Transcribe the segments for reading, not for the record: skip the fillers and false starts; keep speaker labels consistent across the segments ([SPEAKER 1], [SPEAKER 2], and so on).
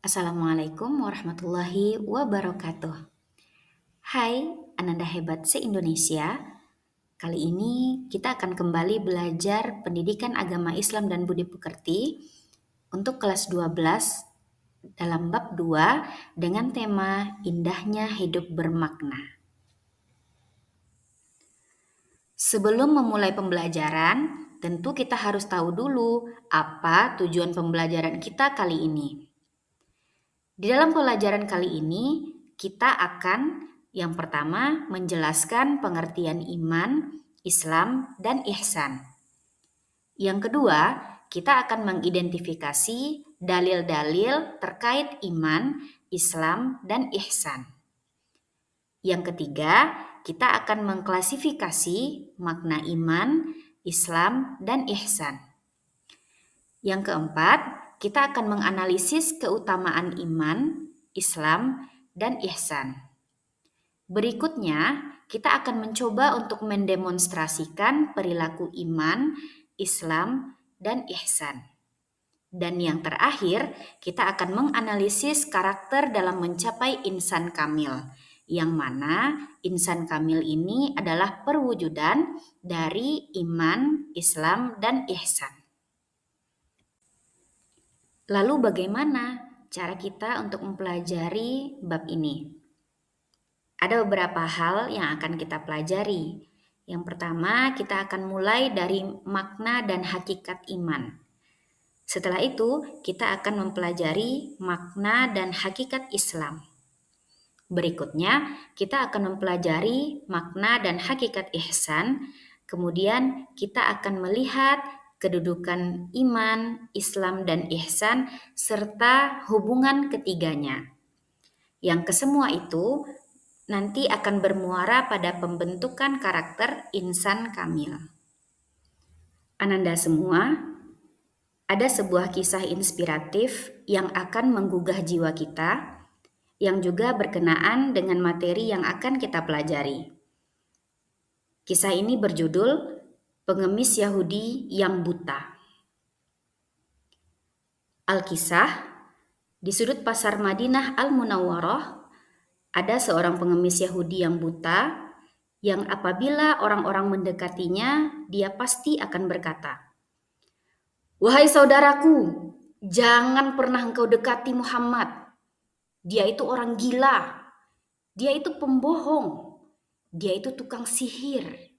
[SPEAKER 1] Assalamualaikum warahmatullahi wabarakatuh. Hai, Ananda hebat se-Indonesia. Kali ini kita akan kembali belajar pendidikan agama Islam dan budi pekerti untuk kelas 12 dalam bab 2 dengan tema indahnya hidup bermakna. Sebelum memulai pembelajaran, tentu kita harus tahu dulu apa tujuan pembelajaran kita kali ini. Di dalam pelajaran kali ini, kita akan yang pertama menjelaskan pengertian iman, Islam, dan ihsan. Yang kedua, kita akan mengidentifikasi dalil-dalil terkait iman, Islam, dan ihsan. Yang ketiga, kita akan mengklasifikasi makna iman, Islam, dan ihsan. Yang keempat, kita akan menganalisis keutamaan iman, Islam, dan ihsan. Berikutnya, kita akan mencoba untuk mendemonstrasikan perilaku iman, Islam, dan ihsan. Dan yang terakhir, kita akan menganalisis karakter dalam mencapai insan kamil, yang mana insan kamil ini adalah perwujudan dari iman, Islam, dan ihsan. Lalu bagaimana cara kita untuk mempelajari bab ini? Ada beberapa hal yang akan kita pelajari. Yang pertama, kita akan mulai dari makna dan hakikat iman. Setelah itu, kita akan mempelajari makna dan hakikat Islam. Berikutnya, kita akan mempelajari makna dan hakikat ihsan. Kemudian, kita akan melihat kedudukan iman, Islam, dan ihsan, serta hubungan ketiganya. Yang kesemua itu nanti akan bermuara pada pembentukan karakter insan kamil. Ananda semua, ada sebuah kisah inspiratif yang akan menggugah jiwa kita, yang juga berkenaan dengan materi yang akan kita pelajari. Kisah ini berjudul Pengemis Yahudi yang Buta. Alkisah, di sudut pasar Madinah Al-Munawwarah, ada seorang pengemis Yahudi yang buta, yang apabila orang-orang mendekatinya, dia pasti akan berkata, "Wahai saudaraku, jangan pernah engkau dekati Muhammad. Dia itu orang gila. Dia itu pembohong. Dia itu tukang sihir.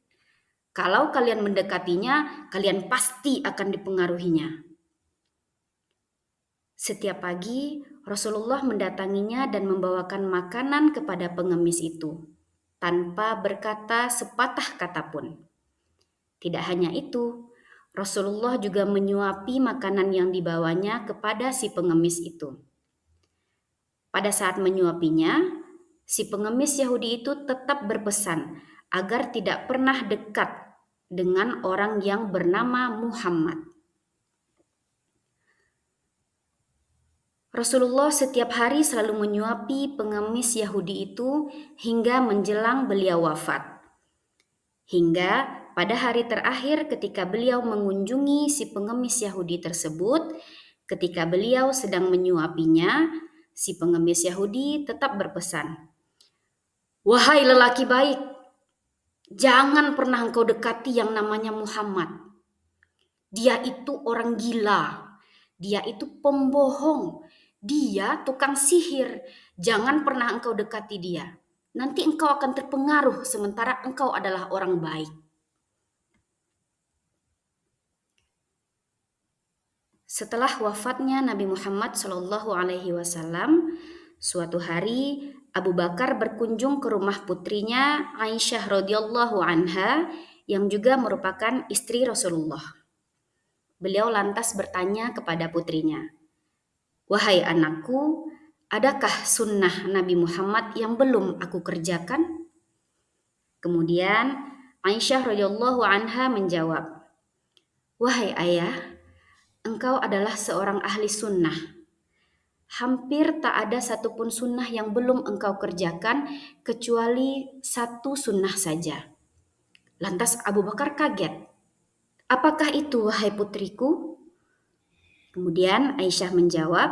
[SPEAKER 1] Kalau kalian mendekatinya, kalian pasti akan dipengaruhinya." Setiap pagi, Rasulullah mendatanginya dan membawakan makanan kepada pengemis itu, tanpa berkata sepatah kata pun. Tidak hanya itu, Rasulullah juga menyuapi makanan yang dibawanya kepada si pengemis itu. Pada saat menyuapinya, si pengemis Yahudi itu tetap berpesan agar tidak pernah dekat dengan orang yang bernama Muhammad. Rasulullah setiap hari selalu menyuapi pengemis Yahudi itu hingga menjelang beliau wafat. Hingga pada hari terakhir ketika beliau mengunjungi si pengemis Yahudi tersebut, ketika beliau sedang menyuapinya, si pengemis Yahudi tetap berpesan, "Wahai lelaki baik, jangan pernah engkau dekati yang namanya Muhammad. Dia itu orang gila, dia itu pembohong, dia tukang sihir. Jangan pernah engkau dekati dia. Nanti engkau akan terpengaruh sementara engkau adalah orang baik." Setelah wafatnya Nabi Muhammad SAW, suatu hari Abu Bakar berkunjung ke rumah putrinya Aisyah radhiyallahu anha yang juga merupakan istri Rasulullah. Beliau lantas bertanya kepada putrinya, "Wahai anakku, adakah sunnah Nabi Muhammad yang belum aku kerjakan?" Kemudian Aisyah radhiyallahu anha menjawab, "Wahai ayah, engkau adalah seorang ahli sunnah. Hampir tak ada satupun sunnah yang belum engkau kerjakan kecuali satu sunnah saja." Lantas Abu Bakar kaget. "Apakah itu, wahai putriku?" Kemudian Aisyah menjawab,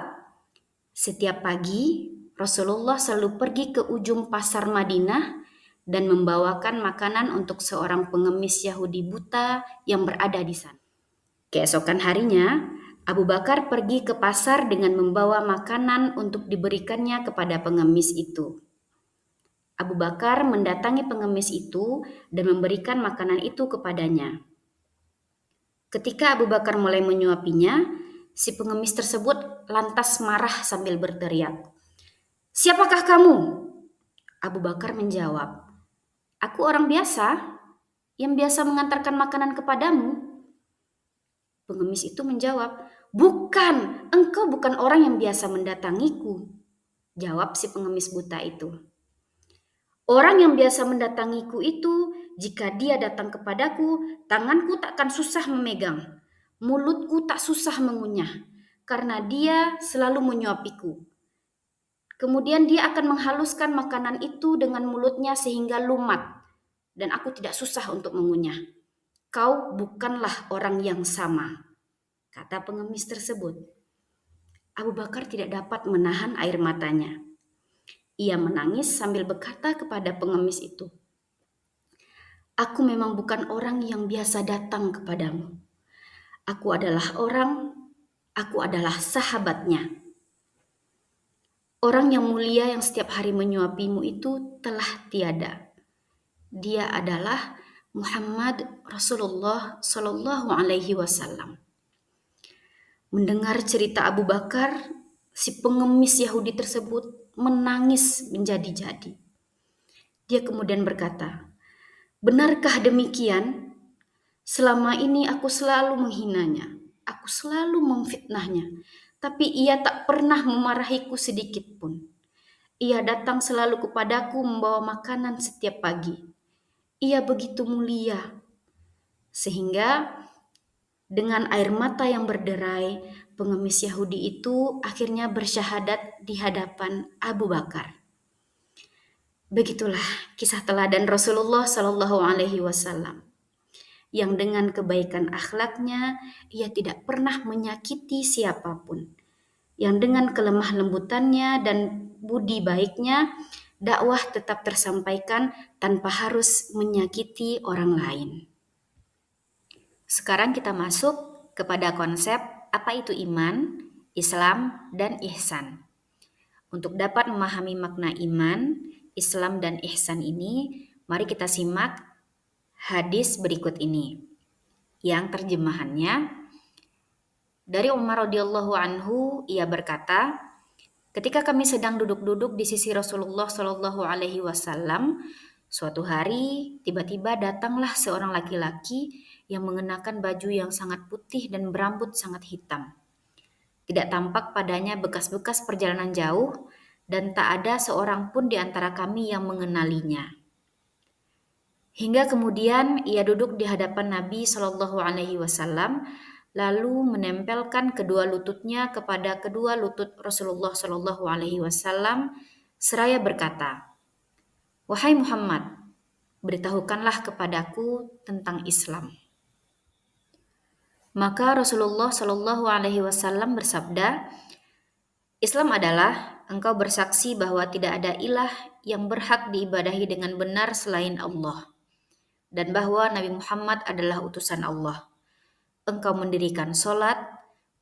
[SPEAKER 1] Setiap pagi, Rasulullah selalu pergi ke ujung pasar Madinah dan membawakan makanan untuk seorang pengemis Yahudi buta yang berada di sana. Keesokan harinya, Abu Bakar pergi ke pasar dengan membawa makanan untuk diberikannya kepada pengemis itu. Abu Bakar mendatangi pengemis itu dan memberikan makanan itu kepadanya. Ketika Abu Bakar mulai menyuapinya, si pengemis tersebut lantas marah sambil berteriak, "Siapakah kamu?" Abu Bakar menjawab, "Aku orang biasa yang biasa mengantarkan makanan kepadamu." Pengemis itu menjawab, "Bukan, engkau bukan orang yang biasa mendatangiku." Jawab si pengemis buta itu. "Orang yang biasa mendatangiku itu, jika dia datang kepadaku, tanganku takkan susah memegang, mulutku tak susah mengunyah, karena dia selalu menyuapiku. Kemudian dia akan menghaluskan makanan itu dengan mulutnya sehingga lumat, dan aku tidak susah untuk mengunyah. Kau bukanlah orang yang sama," kata pengemis tersebut. Abu Bakar tidak dapat menahan air matanya. Ia menangis sambil berkata kepada pengemis itu, "Aku memang bukan orang yang biasa datang kepadamu. Aku adalah sahabatnya. Orang yang mulia yang setiap hari menyuapimu itu telah tiada. Dia adalah Muhammad Rasulullah Shallallahu Alaihi Wasallam." Mendengar cerita Abu Bakar, si pengemis Yahudi tersebut menangis menjadi-jadi. Dia kemudian berkata, "Benarkah demikian? Selama ini aku selalu menghinanya, aku selalu memfitnahnya, tapi ia tak pernah memarahiku sedikit pun. Ia datang selalu kepadaku membawa makanan setiap pagi. Ia begitu mulia." Sehingga dengan air mata yang berderai, pengemis Yahudi itu akhirnya bersyahadat di hadapan Abu Bakar. Begitulah kisah teladan Rasulullah Shallallahu Alaihi Wasallam, yang dengan kebaikan akhlaknya ia tidak pernah menyakiti siapapun, yang dengan kelemah lembutannya dan budi baiknya dakwah tetap tersampaikan tanpa harus menyakiti orang lain. Sekarang kita masuk kepada konsep apa itu iman, Islam, dan ihsan. Untuk dapat memahami makna iman, Islam, dan ihsan ini, mari kita simak hadis berikut ini, yang terjemahannya dari Umar radhiyallahu anhu. Ia berkata, "Ketika kami sedang duduk-duduk di sisi Rasulullah Shallallahu Alaihi Wasallam, suatu hari tiba-tiba datanglah seorang laki-laki yang mengenakan baju yang sangat putih dan berambut sangat hitam. Tidak tampak padanya bekas-bekas perjalanan jauh dan tak ada seorang pun di antara kami yang mengenalinya. Hingga kemudian ia duduk di hadapan Nabi Shallallahu Alaihi Wasallam, lalu menempelkan kedua lututnya kepada kedua lutut Rasulullah Shallallahu Alaihi Wasallam seraya berkata, 'Wahai Muhammad, beritahukanlah kepadaku tentang Islam.' Maka Rasulullah Shallallahu Alaihi Wasallam bersabda, 'Islam adalah engkau bersaksi bahwa tidak ada ilah yang berhak diibadahi dengan benar selain Allah, dan bahwa Nabi Muhammad adalah utusan Allah. Engkau mendirikan sholat,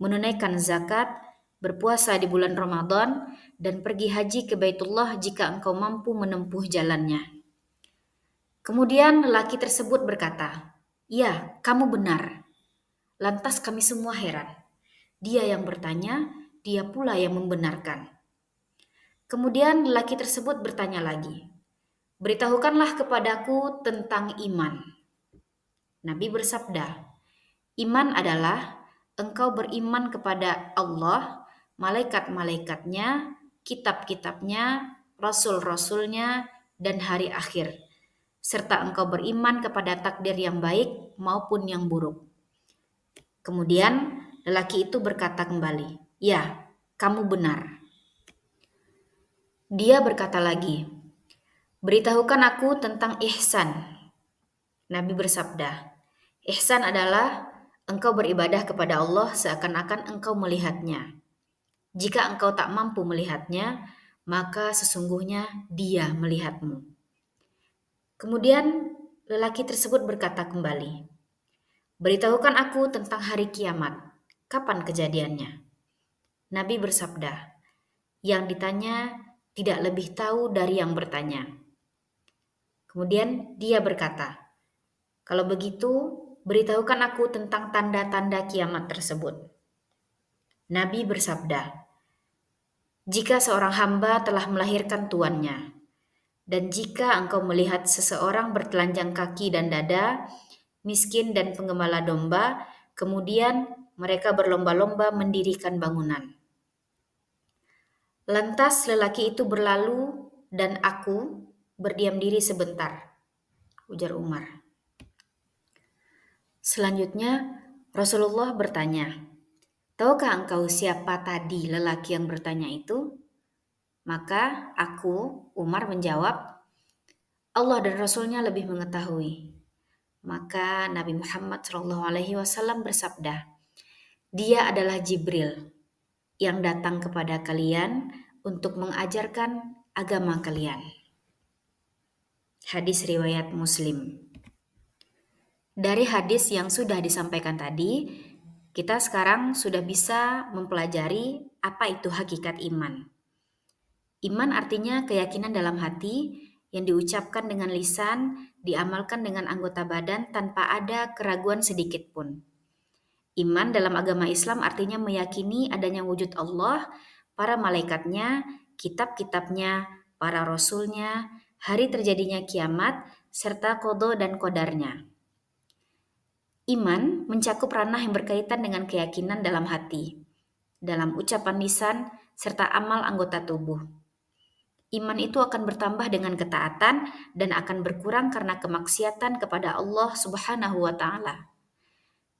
[SPEAKER 1] menunaikan zakat, berpuasa di bulan Ramadan, dan pergi haji ke Baitullah jika engkau mampu menempuh jalannya.' Kemudian lelaki tersebut berkata, 'Ya, kamu benar.' Lantas kami semua heran. Dia yang bertanya, dia pula yang membenarkan. Kemudian lelaki tersebut bertanya lagi, 'Beritahukanlah kepadaku tentang iman.' Nabi bersabda, 'Iman adalah engkau beriman kepada Allah, malaikat-malaikatnya, kitab-kitabnya, rasul-rasulnya, dan hari akhir, serta engkau beriman kepada takdir yang baik maupun yang buruk.' Kemudian lelaki itu berkata kembali, 'Ya, kamu benar.' Dia berkata lagi, 'Beritahukan aku tentang ihsan.' Nabi bersabda, 'Ihsan adalah engkau beribadah kepada Allah seakan-akan engkau melihatnya. Jika engkau tak mampu melihatnya, maka sesungguhnya Dia melihatmu. Kemudian lelaki tersebut berkata kembali, "Beritahukan aku tentang hari kiamat. Kapan kejadiannya?" Nabi bersabda, "Yang ditanya tidak lebih tahu dari yang bertanya." Kemudian dia berkata, "Kalau begitu, beritahukan aku tentang tanda-tanda kiamat tersebut." Nabi bersabda, "Jika seorang hamba telah melahirkan tuannya, dan jika engkau melihat seseorang bertelanjang kaki dan dada, miskin dan penggembala domba, kemudian mereka berlomba-lomba mendirikan bangunan." Lantas lelaki itu berlalu dan aku berdiam diri sebentar, ujar Umar. Selanjutnya Rasulullah bertanya, "Tahukah engkau siapa tadi lelaki yang bertanya itu?" Maka aku, Umar, menjawab, "Allah dan Rasulnya lebih mengetahui." Maka Nabi Muhammad SAW bersabda, "Dia adalah Jibril yang datang kepada kalian untuk mengajarkan agama kalian." Hadis riwayat Muslim. Dari hadis yang sudah disampaikan tadi, kita sekarang sudah bisa mempelajari apa itu hakikat iman. Iman artinya keyakinan dalam hati yang diucapkan dengan lisan, diamalkan dengan anggota badan tanpa ada keraguan sedikit pun. Iman dalam agama Islam artinya meyakini adanya wujud Allah, para malaikatnya, kitab-kitabnya, para rasulnya, hari terjadinya kiamat, serta qada dan qadarnya. Iman mencakup ranah yang berkaitan dengan keyakinan dalam hati, dalam ucapan lisan, serta amal anggota tubuh. Iman itu akan bertambah dengan ketaatan dan akan berkurang karena kemaksiatan kepada Allah Subhanahu wa taala.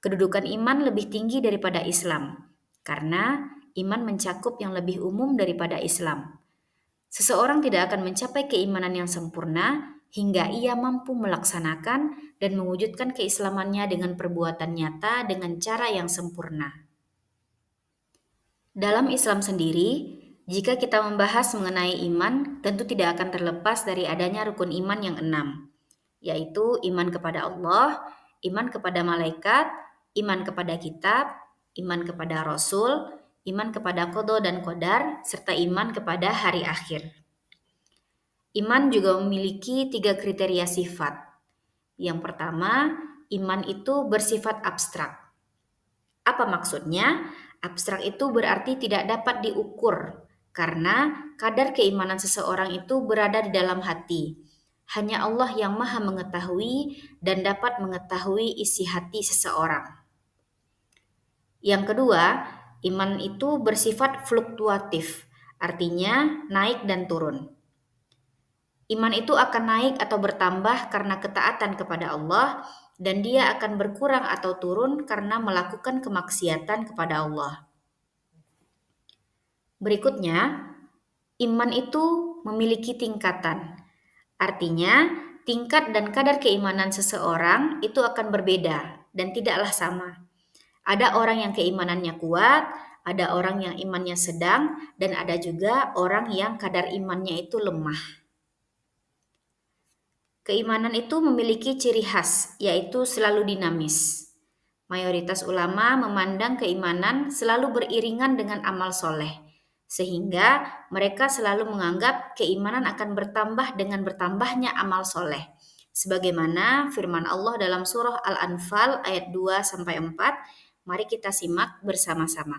[SPEAKER 1] Kedudukan iman lebih tinggi daripada Islam karena iman mencakup yang lebih umum daripada Islam. Seseorang tidak akan mencapai keimanan yang sempurna hingga ia mampu melaksanakan dan mewujudkan keislamannya dengan perbuatan nyata dengan cara yang sempurna. Dalam Islam sendiri, jika kita membahas mengenai iman, tentu tidak akan terlepas dari adanya rukun iman yang 6, yaitu iman kepada Allah, iman kepada malaikat, iman kepada kitab, iman kepada rasul, iman kepada qada dan qadar, serta iman kepada hari akhir. Iman juga memiliki 3 kriteria sifat. Yang pertama, iman itu bersifat abstrak. Apa maksudnya? Abstrak itu berarti tidak dapat diukur, karena kadar keimanan seseorang itu berada di dalam hati. Hanya Allah yang Maha mengetahui dan dapat mengetahui isi hati seseorang. Yang kedua, iman itu bersifat fluktuatif, artinya naik dan turun. Iman itu akan naik atau bertambah karena ketaatan kepada Allah, dan dia akan berkurang atau turun karena melakukan kemaksiatan kepada Allah. Berikutnya, iman itu memiliki tingkatan. Artinya, tingkat dan kadar keimanan seseorang itu akan berbeda dan tidaklah sama. Ada orang yang keimanannya kuat, ada orang yang imannya sedang, dan ada juga orang yang kadar imannya itu lemah. Keimanan itu memiliki ciri khas, yaitu selalu dinamis. Mayoritas ulama memandang keimanan selalu beriringan dengan amal soleh, sehingga mereka selalu menganggap keimanan akan bertambah dengan bertambahnya amal soleh. Sebagaimana firman Allah dalam surah Al-Anfal ayat 2-4, mari kita simak bersama-sama.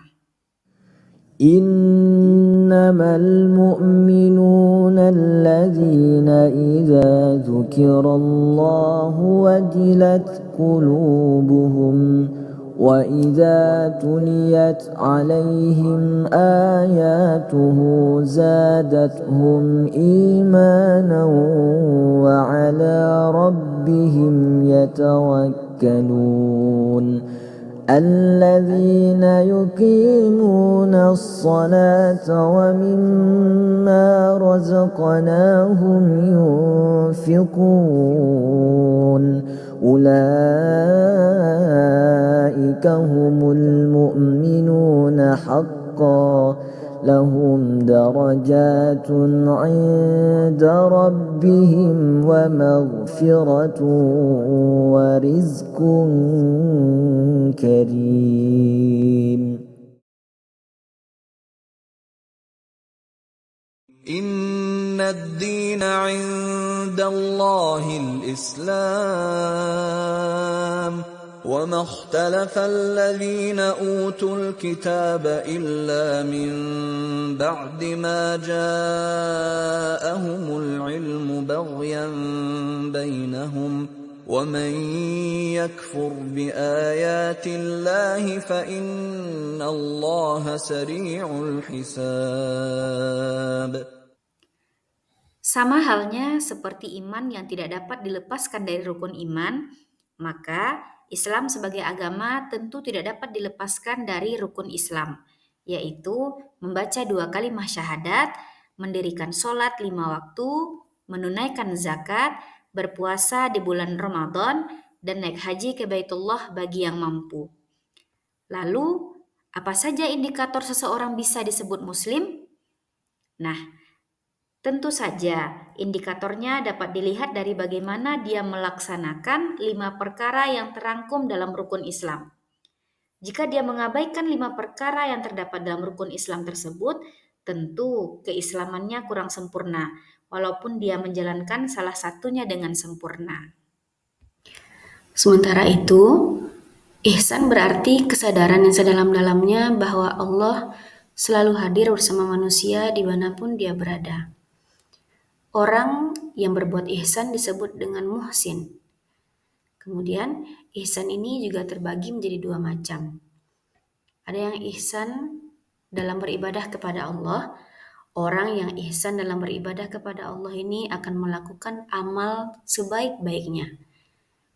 [SPEAKER 2] إنما المؤمنون الذين إذا ذكر الله وجلت قلوبهم وإذا تليت عليهم آياته زادتهم إيمانا وعلى ربهم يتوكلون الذين يقيمون الصلاة ومما رزقناهم ينفقون أولئك هم المؤمنون حقا لهم درجات عند ربهم ومغفرة ورزق كريم.
[SPEAKER 3] إن الدين عند الله الإسلام وما اختلف الذين أوتوا الكتاب إلا من بعد ما جاءهم العلم بغيا بينهم ومن يكفر بآيات الله فإن الله سريع الحساب.
[SPEAKER 1] Sama halnya seperti iman yang tidak dapat dilepaskan dari rukun iman, maka Islam sebagai agama tentu tidak dapat dilepaskan dari rukun Islam, yaitu membaca 2 kalimah syahadat, mendirikan sholat 5 waktu, menunaikan zakat, berpuasa di bulan Ramadan, dan naik haji ke Baitullah bagi yang mampu. Lalu, apa saja indikator seseorang bisa disebut muslim? Nah, tentu saja indikatornya dapat dilihat dari bagaimana dia melaksanakan 5 perkara yang terangkum dalam rukun Islam. Jika dia mengabaikan 5 perkara yang terdapat dalam rukun Islam tersebut, tentu keislamannya kurang sempurna, walaupun dia menjalankan salah satunya dengan sempurna. Sementara itu, ihsan berarti kesadaran yang sedalam-dalamnya bahwa Allah selalu hadir bersama manusia dimanapun dia berada. Orang yang berbuat ihsan disebut dengan muhsin. Kemudian, ihsan ini juga terbagi menjadi 2 macam. Ada yang ihsan dalam beribadah kepada Allah. Orang yang ihsan dalam beribadah kepada Allah ini akan melakukan amal sebaik-baiknya.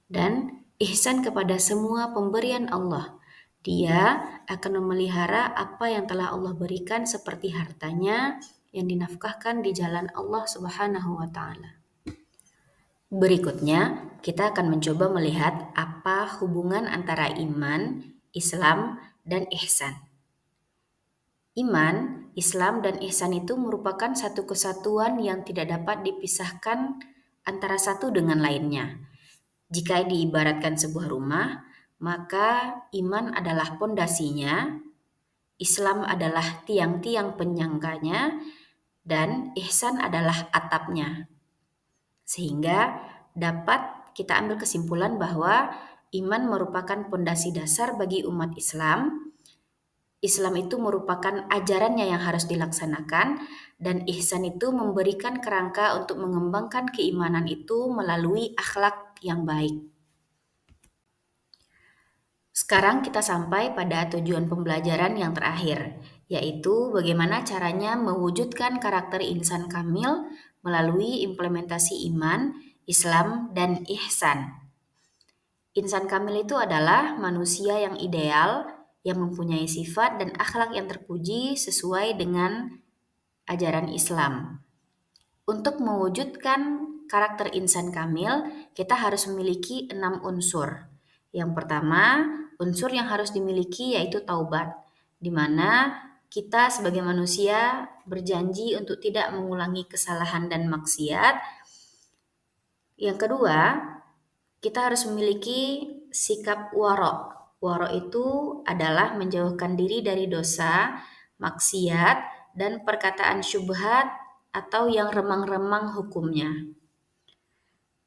[SPEAKER 1] Dan ihsan kepada semua pemberian Allah. Dia akan memelihara apa yang telah Allah berikan seperti hartanya yang dinafkahkan di jalan Allah Subhanahu wa Ta'ala. Berikutnya, kita akan mencoba melihat apa hubungan antara iman, Islam, dan ihsan. Iman, Islam, dan ihsan itu merupakan satu kesatuan yang tidak dapat dipisahkan antara satu dengan lainnya. Jika diibaratkan sebuah rumah, maka iman adalah pondasinya, Islam adalah tiang-tiang penyangganya, dan ihsan adalah atapnya. Sehingga dapat kita ambil kesimpulan bahwa iman merupakan pondasi dasar bagi umat Islam. Islam itu merupakan ajarannya yang harus dilaksanakan, dan ihsan itu memberikan kerangka untuk mengembangkan keimanan itu melalui akhlak yang baik. Sekarang kita sampai pada tujuan pembelajaran yang terakhir, yaitu bagaimana caranya mewujudkan karakter insan kamil melalui implementasi iman, Islam, dan ihsan. Insan kamil itu adalah manusia yang ideal, yang mempunyai sifat dan akhlak yang terpuji sesuai dengan ajaran Islam. Untuk mewujudkan karakter insan kamil, kita harus memiliki 6 unsur. Yang pertama, unsur yang harus dimiliki yaitu taubat, di mana kita sebagai manusia berjanji untuk tidak mengulangi kesalahan dan maksiat. Yang kedua, kita harus memiliki sikap waro'. Waro' itu adalah menjauhkan diri dari dosa, maksiat, dan perkataan syubhat atau yang remang-remang hukumnya.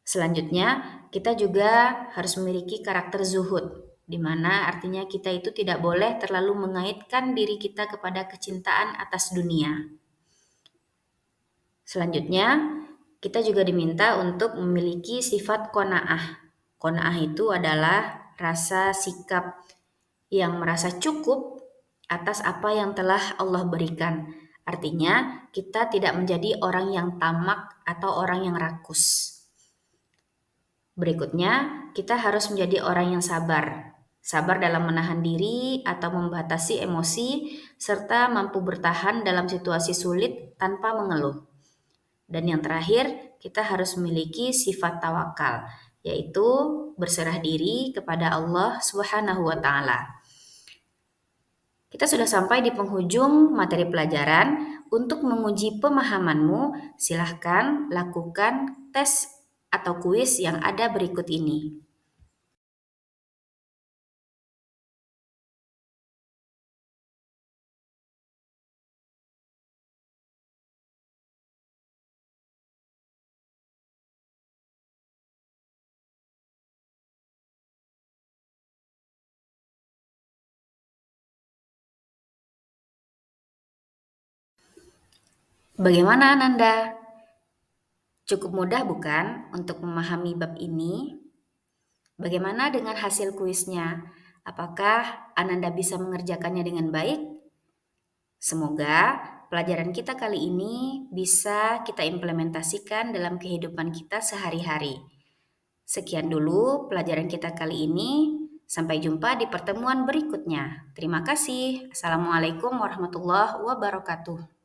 [SPEAKER 1] Selanjutnya, kita juga harus memiliki karakter zuhud, di mana artinya kita itu tidak boleh terlalu mengaitkan diri kita kepada kecintaan atas dunia. Selanjutnya, kita juga diminta untuk memiliki sifat qanaah. Qanaah itu adalah rasa sikap yang merasa cukup atas apa yang telah Allah berikan. Artinya, kita tidak menjadi orang yang tamak atau orang yang rakus. Berikutnya, kita harus menjadi orang yang sabar. Sabar dalam menahan diri atau membatasi emosi, serta mampu bertahan dalam situasi sulit tanpa mengeluh. Dan yang terakhir, kita harus memiliki sifat tawakal, yaitu berserah diri kepada Allah Subhanahu wa Ta'ala. Kita sudah sampai di penghujung materi pelajaran. Untuk menguji pemahamanmu, silahkan lakukan tes atau kuis yang ada berikut ini. Bagaimana Ananda? Cukup mudah bukan untuk memahami bab ini? Bagaimana dengan hasil kuisnya? Apakah Ananda bisa mengerjakannya dengan baik? Semoga pelajaran kita kali ini bisa kita implementasikan dalam kehidupan kita sehari-hari. Sekian dulu pelajaran kita kali ini. Sampai jumpa di pertemuan berikutnya. Terima kasih. Assalamualaikum warahmatullahi wabarakatuh.